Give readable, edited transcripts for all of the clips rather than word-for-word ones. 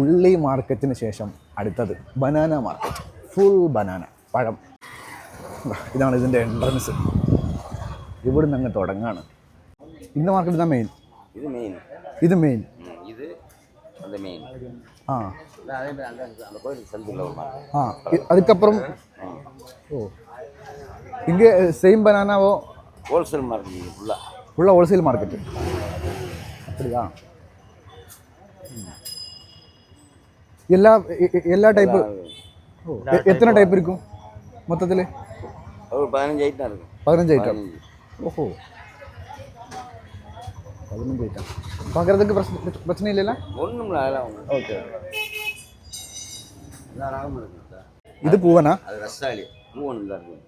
ഉള്ളി മാർക്കറ്റിന് ശേഷം അടുത്തത് ബനാന മാർക്കറ്റ്. ഫുൾ ബനാന, പഴം. ഇതാണ് ഇതിൻ്റെ എൻട്രൻസ്. ഇവിടുന്ന് അങ്ങ് തുടങ്ങാണ്. இந்த மார்க்கெட் தான் மெயின். இது மெயின். இது மெயின். இது அந்த மெயின். ஆ அதே அந்த கோயில் சந்தில் ஒரு மார்க்கெட். அதுக்கப்புறம் ஓ இங்கே சேம் பனானாவோ ஹோல்சேல் மார்க்கெட் ஃபுல்லாக ஹோல்சேல் மார்க்கெட்டு. அப்படியா? எல்லா டைப்பு. ஓ எத்தனை டைப் இருக்கும் மொத்தத்தில்? ஒரு 15 ஐட்டம் இருக்கும். 15 ஐட்டம். ஓஹோ, 15 ஐட்டம். பார்க்குறதுக்கு பிரச்சனை இல்லைல்ல? ஒன்றும் இல்லை, அதெல்லாம் ஒன்று. ஓகே. எல்லா ராகமும் இருக்குது சார். இது பூவனா? அது ரசாலி பூவன் தான் இருக்குது.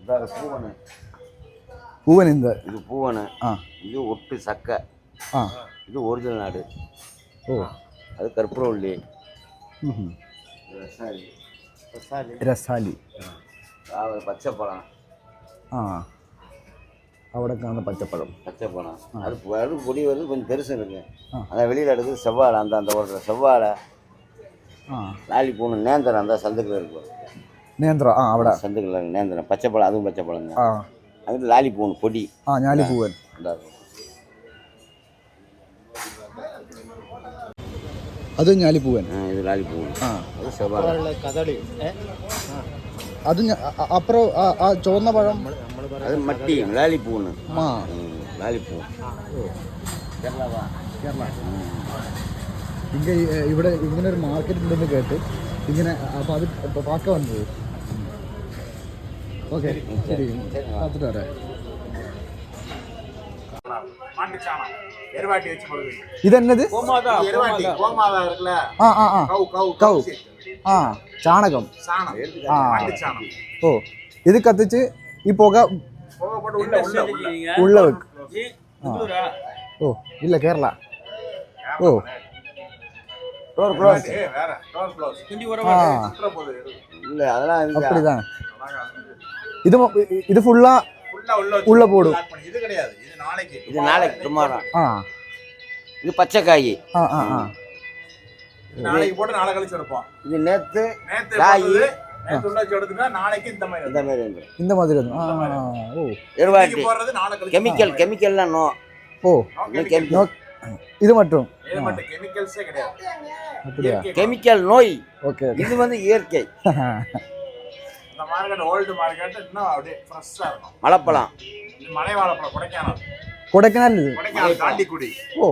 இதாக பூவன். பூவன் இந்த இது பூவன். இது ஒட்டு சக்கை. இது ஒரிஜினல் நாடு. ஓ, அது கற்பூரவள்ளி. ரசாலி. ரசாலி ரசாலி. பச்சை பழம். അവിടെ കാണുന്ന പച്ചപ്പഴം. பச்சைப்பழம் அது வரும் பொடி வருது, கொஞ்சம் பெருசு இருக்கு. அதான் வெளியில் எடுக்குது செவ்வாழை. அந்த ஓடுற செவ்வாழை. லாலி பூணு நேந்திரம் அந்த சந்துக்கில் இருக்கும். நேந்திரம் അവിടെ சந்துக்கில் நேந்திரம். பச்சைப்பழம், அதுவும் பச்சைப்பழம் தான். அது லாலி பூணு பொடி. ஞாலி பூவன். அது ஞாலி பூவன். இது லாலி பூவன். அது செவ்வாழை. கதளி. അത് അപ്പുറം ആ ചുവന്ന പഴം അത് മട്ടി ലാലിപ്പൂണ്. ലാലിപ്പൂ കേരള. ഇങ്ങനെ ഇവിടെ ഇങ്ങനെ ഒരു മാർക്കറ്റ് ഉണ്ടെന്ന് കേട്ട് ഇങ്ങനെ അപ്പോൾ അത് പാക്ക വന്നത്. ഓക്കെ, ശരി, பார்த்துட்டு வரேன். ഇതെന്നത്? ചാണകം. ഓ, ഇത് കത്തിച്ച് ഈ പുക ഉള്ള വെക്കും. ഓ ഇല്ല, കേരള. ഓ அப்படிதான். இது ஃபுல்லா உள்ள போடும். இது நாளைக்கு டுமாரோ. இது பச்சைக்காய். நாளைக்கு போட்டு நாளை கழிச்சு எடுப்போம். இது நேத்து காய் நாளைக்கு இந்த மாதிரி இந்த மாதிரி. ஓ, எருவாட்டி கெமிக்கல்லாம் நோ. ஓ, இது மட்டும் கெமிக்கல்ஸே கிடையாது. அப்படியா? கெமிக்கல் நோய். ஓகே, இது வந்து இயற்கை. இந்த மார்க்கெட் ஓல்டு மார்க்கெட் இன்னும் அப்படியே ஃப்ரெஷ்ஷா இருக்கும். மலைப்பழம். மலை வாழைப்பழம். கொடைக்கானல். கொடைக்கானல் தாண்டிக்குடி. ஓ,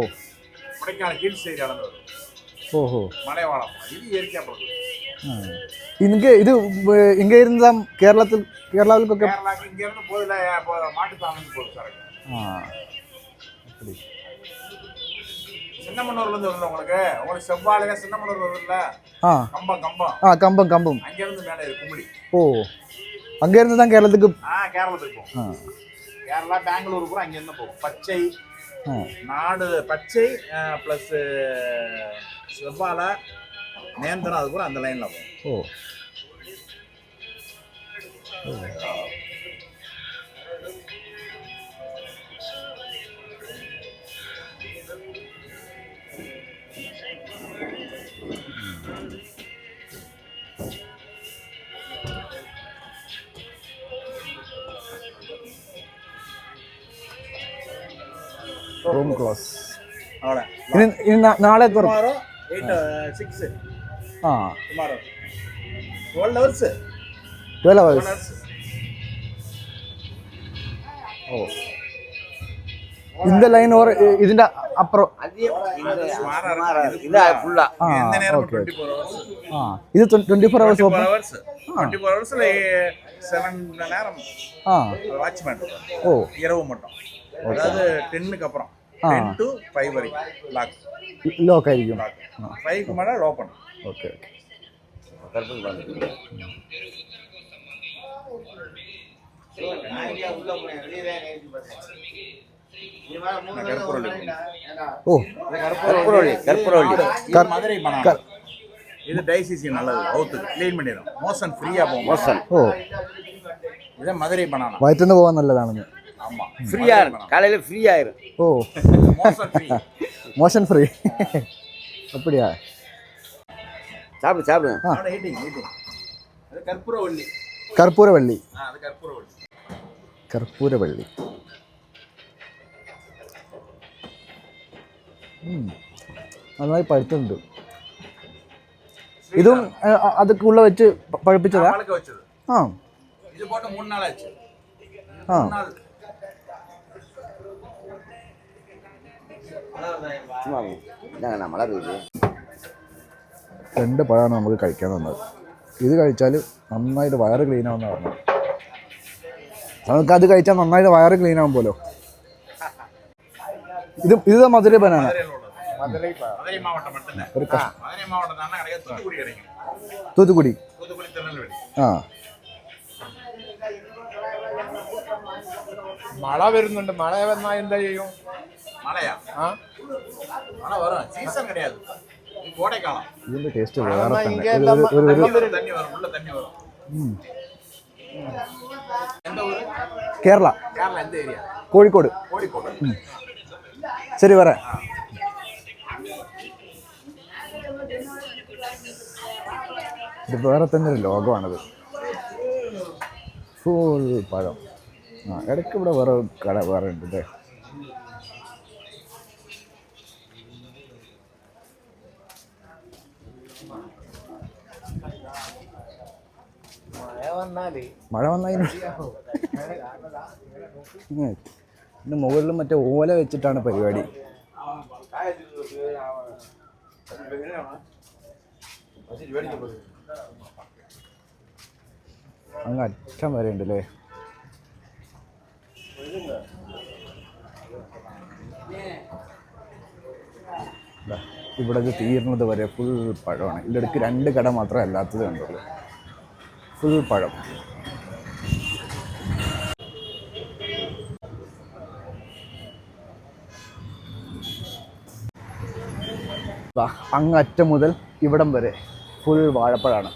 கொடைக்கானல் ஹில்ஸ் ஏரியா நடந்தது. ஓஹோ, மலை வாழைப்பழம். இது இயற்கையா போகுது. இது இங்க இருந்தா கேரளாவுக்கு இங்க இருந்து போதில்ல, மாட்டு தாங்க போகுது சார். அப்படி சின்னமனூர்ல இருந்து வருது உங்களுக்கு செவ்வாழையா சின்னமனூர் வருதுல்ல? கம்பம் அங்க இருந்து மேலே இருக்கு கும்படி. ஓ, அங்க இருந்து தான் கேரளத்துக்கு போகும். கேரளா பெங்களூர் கூட அங்க இருந்து போகும். பச்சை நாடு, பச்சை பிளஸ் செவ்வாழை நேந்திரம், அது கூட அந்த லைன்ல போகும். ஓ, റൂം ക്ലോസ്. നാളെ തുറക്കും. 8-6 tomorrow 12 hours. ഓ, இந்த லைன் ஓர ഇതിന്റെ അപ്പുറം இது ஃபுல்லா இந்த நேரம் 24 hours. இது 24 hours ஓபன். 24 ஹவர்ஸ்ல 7 மணி நேரம் வாட்ச்மேன். ஓ, இரவு மட்டும். அதாவது 10க்கு அப்புறம் 10 to 5 வரைக்கும் லாக் ஆയിരിക്കും. 5க்கு மேல ஓபன். ஓகே. ஓ, மதுரை பனானா. இது டைசிசி நல்லது, அவுத்துக்கு க்ளீன் பண்ணிடும். மோஷன் ஃப்ரீயா போகும். மோஷன். ஓ, இது மதுரை பனானா. வயிற்றுல போக நல்லதானு. ஆமா, ஃப்ரீயா இருக்கும். காலையில ஃப்ரீ ஆயிரும். ஓ, மோஷன் ஃப்ரீ. Motion free. அப்படியா சாப்பிடு சாப்பிடு. അവിടെ eating. അത് കർപ്പൂരവള്ളി. കർപ്പൂരവള്ളി. അത് കർപ്പൂരവള്ളി. കർപ്പൂരവള്ളി. നന്നായി പഴുത്തുണ്ട്. ഇതും അതൊക്കെ ഉള്ള വെച്ച് പഴുപ്പിച്ചതാ? പഴുക്ക വെച്ചത്. ആ ഇത് പോട്ട് 3 നാളാச்சு. ആ சும்மா இந்தாங்க மழை பெய்யுது. 2 പഴമാണ് നമുക്ക് കഴിക്കാൻ തന്നത്. ഇത് കഴിച്ചാൽ നന്നായിട്ട് വയറ് ക്ലീൻ ആവുന്ന പറഞ്ഞത്. നമുക്കത് കഴിച്ചാൽ നന്നായിട്ട് വയറ് ക്ലീൻ ആവും പോലോ. ഇത് മധുര ബനാന. மதுரை மாவட்டம் மட்டும்தான். ഒരു மதுரை மாவட்டம் தானே கிடைக்கும். தூத்துக்குடி கிடைக்கும். തൂത്തുക്കുടി. தூத்துக்குடி திருநெல்வேலி. ആ മഴ വരുന്നുണ്ട്. മഴ വന്നാൽ എന്താ ചെയ്യും? மழையா? ആ மழை வரும். சீசன் கிடையாது. இது கோடைக்காலம். ഇതിന്റെ ടേസ്റ്റ് വേറെ തന്നെ. தண்ணி வரும். உள்ள தண்ணி வரும். எந்த ஊரு? കേരള, கேரளா எந்த ஏரியா? കോഴിക്കോട്. கோழிக்கோடு. ശരി പറയാം. ഇത് വേറെ തന്നെ ഒരു ലോകമാണിത്. ഫുൾ പഴം. ആ ഇടയ്ക്ക് ഇവിടെ വേറെ കട വേറെ ഉണ്ട് അല്ലേ? മഴ വന്നതിന് പിന്നെ മുകളിലും മറ്റേ ഓല വെച്ചിട്ടാണ് പരിപാടി. അങ്ങ് അറ്റം വരെ ഉണ്ട് അല്ലേ? ഇവിടെ ഇത് തീർന്നത് വരെ ഫുൾ പഴമാണ്. ഇതിൻ്റെ ഇടയ്ക്ക് 2 കട മാത്രമേ അല്ലാത്തത് കണ്ടുള്ളൂ. ഫുൾ പഴം. അങ്ങ് അറ്റം മുതൽ ഇവിടം വരെ ഫുൾ വാഴപ്പഴമാണ്.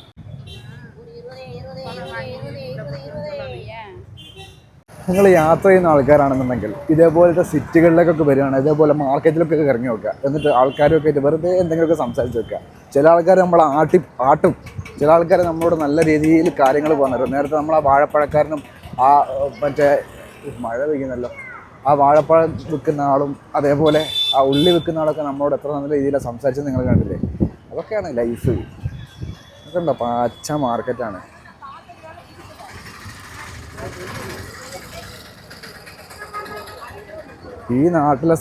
നിങ്ങൾ യാത്ര ചെയ്യുന്ന ആൾക്കാരാണെന്നുണ്ടെങ്കിൽ ഇതേപോലത്തെ സിറ്റികളിലേക്കൊക്കെ വരികയാണ്, ഇതേപോലെ മാർക്കറ്റിലൊക്കെ ഇറങ്ങി നോക്കുക. എന്നിട്ട് ആൾക്കാരൊക്കെ ആയിട്ട് വെറുതെ എന്തെങ്കിലുമൊക്കെ സംസാരിച്ച് വെക്കുക. ചില ആൾക്കാർ നമ്മളെ ആട്ടും, ചില ആൾക്കാർ നമ്മളോട് നല്ല രീതിയിൽ കാര്യങ്ങൾ പറഞ്ഞു. നേരത്തെ നമ്മൾ ആ വാഴപ്പഴക്കാരനും ആ മറ്റേ മഴ പെയ്യുന്നല്ലോ, ആ വാഴപ്പഴം വിൽക്കുന്ന ആളും അതേപോലെ ആ ഉള്ളി വിൽക്കുന്ന ആളൊക്കെ നമ്മളോട് എത്ര നല്ല രീതിയിലാണ് സംസാരിച്ചത് നിങ്ങൾ കണ്ടില്ലേ? അതൊക്കെയാണ് ലൈഫ്. അതൊക്കെ ഉണ്ടോ പച്ച മാർക്കറ്റാണ്. ഈ നാട്ടിലെ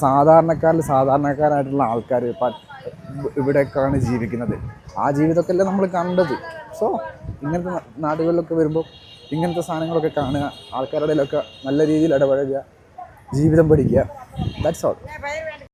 സാധാരണക്കാരായിട്ടുള്ള ആൾക്കാർ ഇവിടെയൊക്കെയാണ് ജീവിക്കുന്നത്. ആ ജീവിതമൊക്കെ അല്ലേ നമ്മൾ കണ്ടത്. സോ ഇങ്ങനത്തെ നാടുകളിലൊക്കെ വരുമ്പോൾ ഇങ്ങനത്തെ സാധനങ്ങളൊക്കെ കാണുക, ആൾക്കാരുടെ ഇടയിലൊക്കെ നല്ല രീതിയിൽ ഇടപഴകുക, ജീവിതം പഠിക്കുക. That's all.